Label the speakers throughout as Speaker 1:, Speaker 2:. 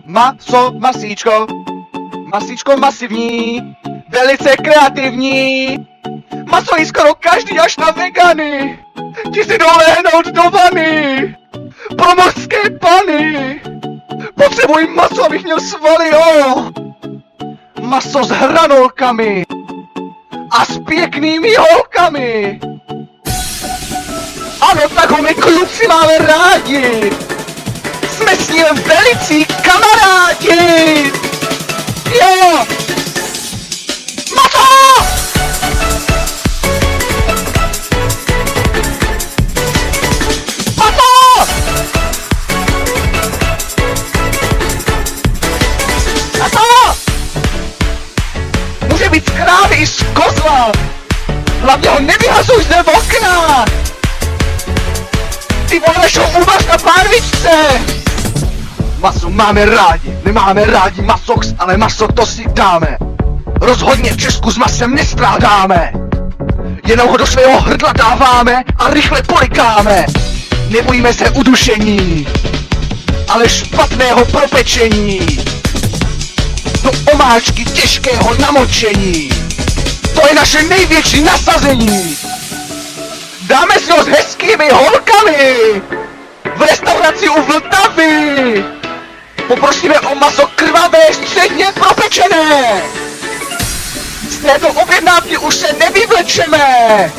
Speaker 1: Maso, masíčko. Masíčko masivní. Velice kreativní. Maso jí skoro každý až na vegany. Ti si dolehnout do vany. Pro mořské pany. Potřebuji maso, abych měl svaly, jo. Maso s hranolkami. A s pěknými holkami. Ano, tak ho my kluci máme rádi. Jsme s ním velicí kamarádi. Jo. Maso! Maso! Maso! Může být z krávy i z kozla. Hlavně ho nevyhazuj zde v okna. Ty vole, než ho uvař na pánvičce. Maso máme rádi, nemáme rádi masox, ale maso to si dáme. Rozhodně v Česku s masem nestrádáme. Jenom ho do svého hrdla dáváme a rychle polikáme. Nebojíme se udušení, ale špatného propečení. Do omáčky těžkého namočení. To je naše největší nasazení. Dáme si ho s hezkými holkami. V restauraci u Vltavy. Poprosíme o maso krvavé, středně propečené. Z této objednávky už se nevyvlečeme.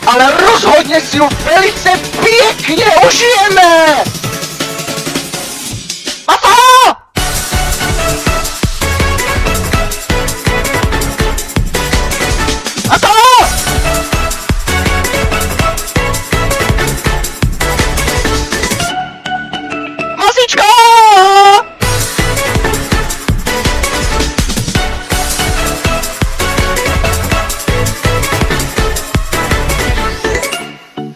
Speaker 1: Ale rozhodně si ho velice pěkně užijeme. Maso! Maso! Masíčko!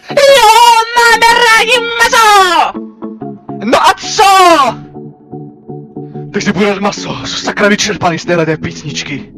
Speaker 1: Jo, máme rádi maso! No a co? Tak si bude maso, jsou sakra vyčerpaný z téhleté písničky.